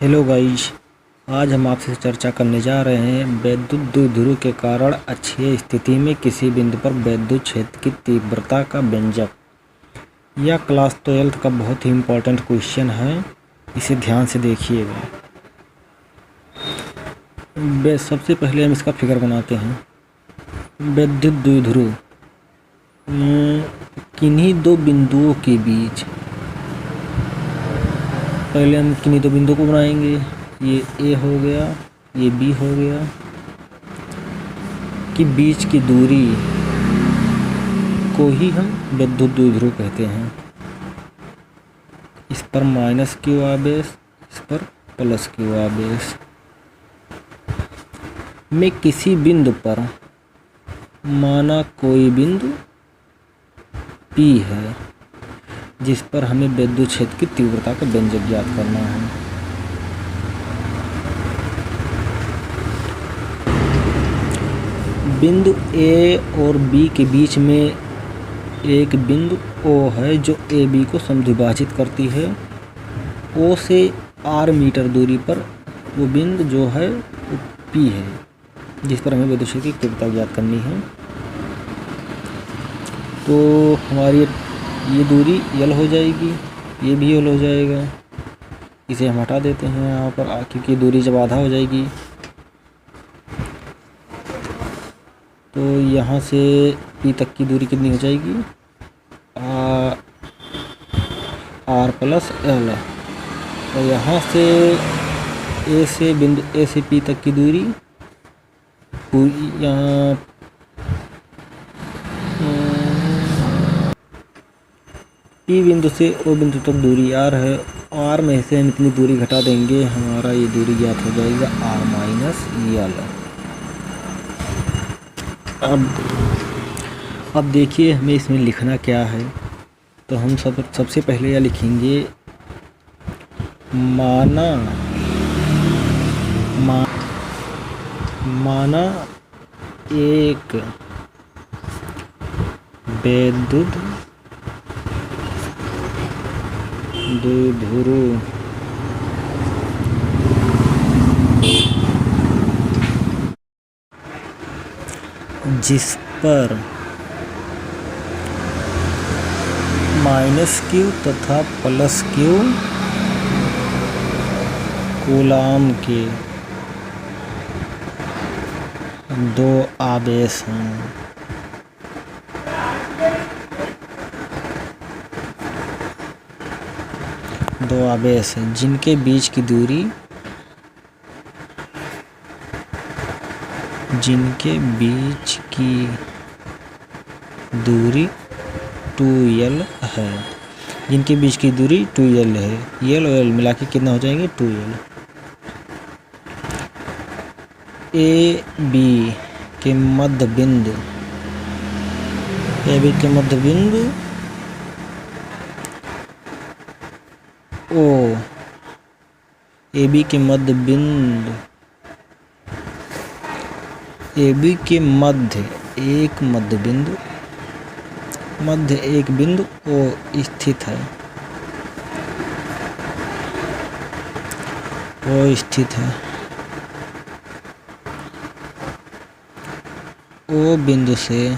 Hello guys, आज हम आपसे चर्चा करने जा रहे हैं वैद्युत द्विध्रुव के कारण अक्षीय स्थिति में किसी बिंदु पर वैद्युत क्षेत्र की तीव्रता का व्यंजक। यह क्लास 12th का बहुत ही इम्पोर्टेंट क्वेश्चन है, इसे ध्यान से देखिएगा। सबसे पहले हम इसका फिगर बनाते हैं। वैद्युत द्विध्रुव किन्हीं दो बिंदुओं के बीच, पहले हम किन्हीं दो बिंदुओं को बनाएंगे। ये ए हो गया, ये बी हो गया, कि बीच की दूरी को ही हम वैद्युत द्विध्रुव कहते हैं। इस पर माइनस क्यू आवेश, इस पर प्लस क्यू आवेश में किसी बिंदु पर, माना कोई बिंदु P है जिस पर हमें वैद्युत क्षेत्र की तीव्रता का व्यंजक ज्ञात करना है। बिंदु A और B के बीच में एक बिंदु O है जो AB को समद्विभाजित करती है। O से R मीटर दूरी पर वो बिंदु जो है वो P है जिस पर हमें वैद्युत क्षेत्र की तीव्रता ज्ञात करनी है। तो हमारी ये दूरी L हो जाएगी, ये भी L हो जाएगा। इसे हम हटा देते हैं यहाँ पर, क्योंकि दूरी जब आधा हो जाएगी तो यहाँ से P तक की दूरी कितनी हो जाएगी, R प्लस L। और यहाँ से A से बिंदु A से P तक की दूरी पूरी, यहाँ P बिंदु से O बिंदु तक दूरी R है। R में से हम इतनी दूरी घटा देंगे, हमारा ये दूरी ज्ञात हो जाएगा R माइनस L। अब देखिए हमें इसमें लिखना क्या है। तो हम सबसे पहले यह लिखेंगे, माना एक वैद्युत द्विध्रुव जिस पर माइनस क्यू तथा प्लस क्यू कूलाम के दो आवेश हैं। दो आवेश हैं जिनके बीच की दूरी 2L है। जिनके बीच की दूरी 2L है। L और L मिला के कितना हो जाएंगे, 2L। AB के मध्य बिंदु, O, AB के मध्य बिंदु, AB के मध्य एक बिंदु O स्थित है। O बिंदु से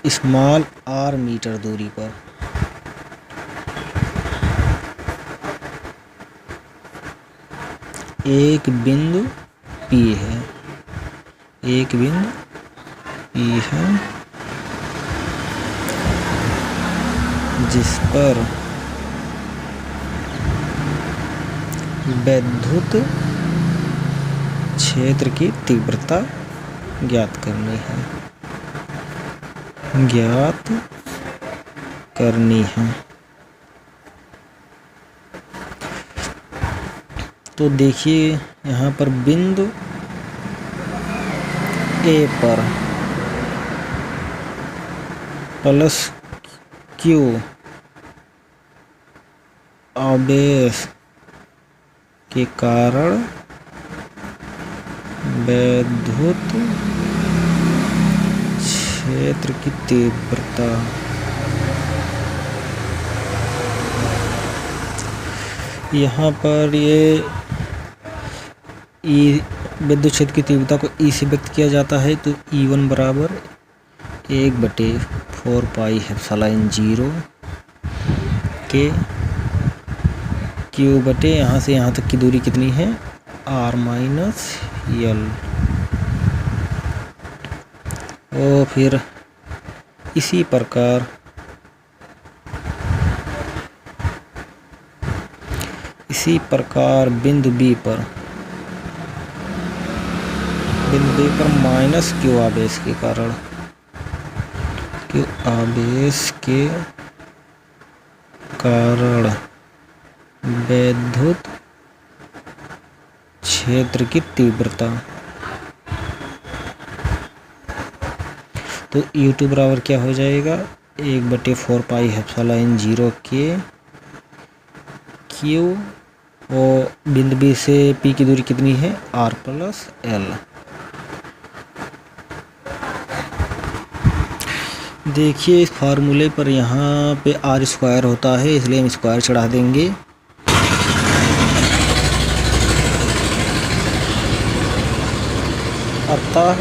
स्मॉल r मीटर दूरी पर एक बिंदु P है, जिस पर वैद्युत क्षेत्र की तीव्रता ज्ञात करनी है। तो देखिए यहाँ पर बिंदु A पर प्लस Q आवेश के कारण वैद्युत क्षेत्र की तीव्रता यहाँ पर ये ई विद्युत क्षेत्र की तीव्रता को ई से व्यक्त किया जाता है, तो E1 बराबर 1/4 पाई एप्सिलॉन 0 के क्यू बटे यहाँ से यहाँ तक की दूरी कितनी है r माइनस एल। और फिर इसी प्रकार बिंदु B पर माइनस क्यू आवेश के कारण विद्युत क्षेत्र की तीव्रता, तो U2 बराबर क्या हो जाएगा 1/4 पाई एप्सिलॉन 0 के क्यू, और बिंदु B से P की दूरी कितनी है r प्लस एल। देखिए इस फार्मूले पर यहाँ पे r² होता है, इसलिए हम स्क्वायर चढ़ा देंगे। अतः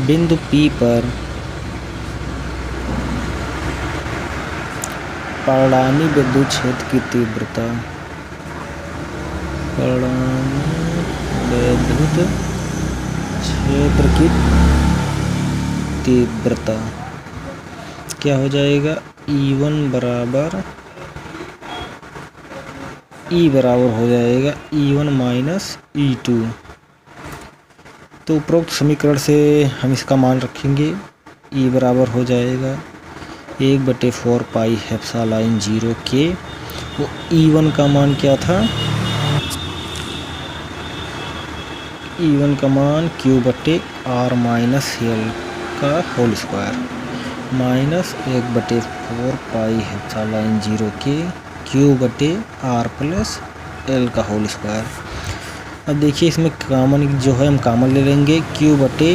बिंदु P पर परिणामी विद्युत क्षेत्र की तीव्रता, क्या हो जाएगा E1 बराबर हो जाएगा E1 माइनस E2। तो उपरोक्त समीकरण से हम इसका मान रखेंगे, E बराबर हो जाएगा 1/4 पाई एप्सिलॉन 0 के, वो E1 का मान क्या था, E1 का मान Q बटे R माइनस एल का whole square minus 1/4 pi epsilon 0 के Q बटे R प्लस एल का होल स्क्वायर। अब देखिए इसमें कॉमन जो है हम कॉमन ले लेंगे Q बटे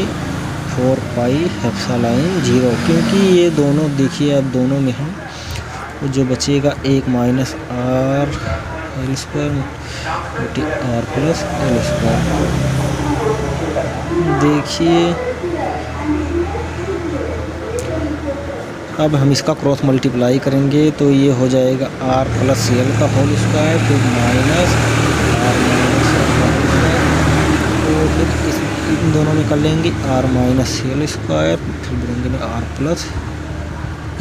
4 पाई एप्सिलॉन 0, क्योंकि ये दोनों देखिए अब दोनों में हम जो बचेगा 1 माइनस R एल स्क्वायर बटे R प्लस एल स्क्वायर। देखिए अब हम इसका क्रॉस मल्टीप्लाई करेंगे तो ये हो जाएगा R प्लस एल का होल स्क्वायर, तो माइनस R माइनस एल का होल स्क्वायर, तो फिर इन दोनों में कर लेंगे R माइनस एल स्क्वायर, फिर बढ़ेंगे में R प्लस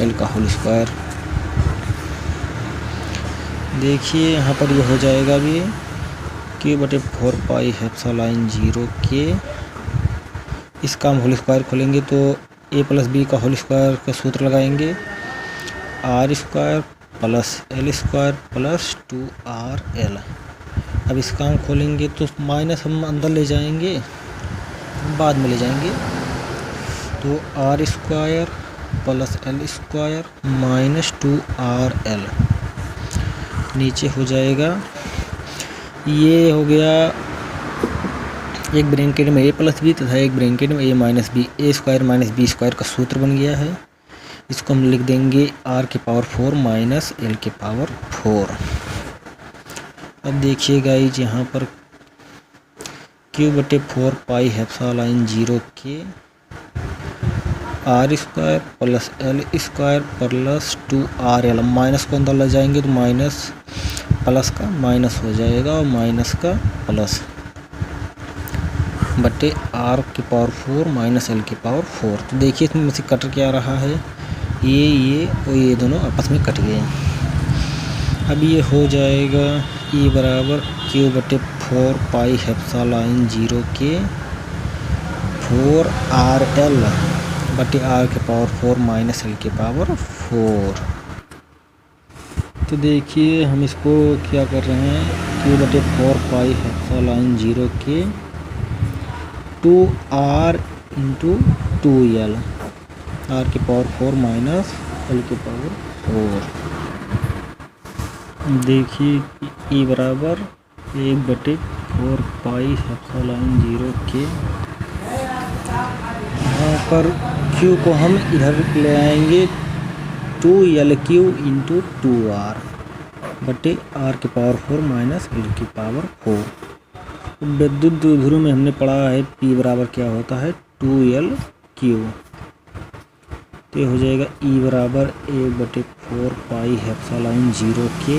एल का होल स्क्वायर। देखिए यहाँ पर ये हो जाएगा भी Q बटे 4 पाई एप्सिलॉन 0 के, इसका हम होल स्क्वायर खोलेंगे तो a प्लस बी का होल स्क्वायर का सूत्र लगाएंगे, r² plus L square plus 2rl। अब इसका हम खोलेंगे तो माइनस हम अंदर ले जाएंगे, बाद में ले जाएंगे, तो r² plus L square minus 2rl नीचे हो जाएगा। ये हो गया एक ब्रैकेट में a प्लस बी तथा एक ब्रैकेट में a minus b, a square minus b square का सूत्र बन गया है। इसको हम लिख देंगे r के पावर 4 माइनस l के पावर 4। अब देखिए गाइज यहाँ पर Q बटे 4 पाई एप्सिलॉन 0 के r² plus L square plus 2rl, minus को अंदर ले जाएंगे तो माइनस प्लस का माइनस हो जाएगा और माइनस का प्लस बटे r के पावर 4 माइनस एल के पावर 4। तो देखिए इसमें मुझे कट क्या रहा है, ये और ये दोनों आपस में कट गए। अब ये हो जाएगा E बराबर Q बटे 4 पाई एप्सिलॉन 0 के 4rl बटे r के पावर 4 माइनस एल के पावर 4। तो देखिए हम इसको क्या कर रहे हैं, Q बटे 4 पाई एप्सिलॉन 0 के 2r इंटू 2l, r के पावर 4 माइनस एल के पावर 4। देखिए E बराबर 1/4 पाई एप्सिलॉन 0 के, यहाँ पर Q को हम इधर ले आएंगे 2LQ इंटू 2r, बटे आर की पावर 4 माइनस एल की पावर 4। विद्युत द्विध्रुव में हमने पढ़ा है P बराबर क्या होता है 2L/Q। तो ये हो जाएगा E बराबर 1/4 पाई एप्सिलॉन 0 के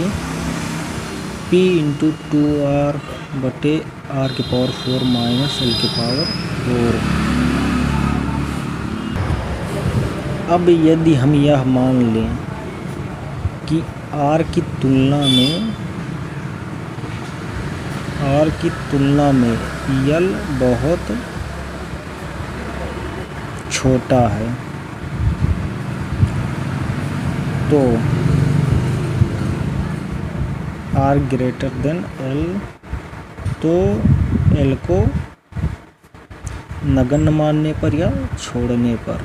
P इंटू 2R बटे आर की पावर 4 माइनस एल की पावर 4। अब यदि हम यह मान लें कि R की तुलना में L बहुत छोटा है, तो R ग्रेटर देन L, तो L को नगण्य मानने पर या छोड़ने पर,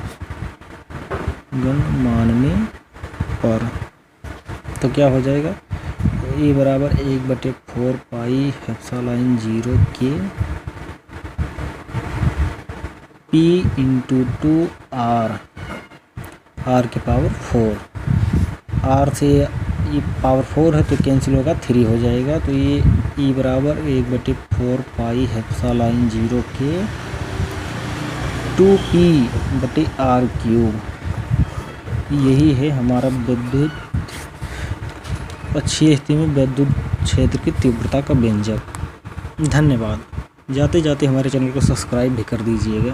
मानने पर, तो क्या हो जाएगा E बराबर 1/4 पाई एप्सिलॉन 0 के P इंटू 2R आर की पावर 4। आर से ये पावर 4 है तो कैंसिल होगा, 3 हो जाएगा। तो ये E बराबर 1/4 पाई एप्सिलॉन 0 के 2P/R³। यही है हमारा विद्युत पक्षीय स्थिति में विद्युत क्षेत्र की तीव्रता का व्यंजक। धन्यवाद। जाते जाते हमारे चैनल को सब्सक्राइब भी कर दीजिएगा।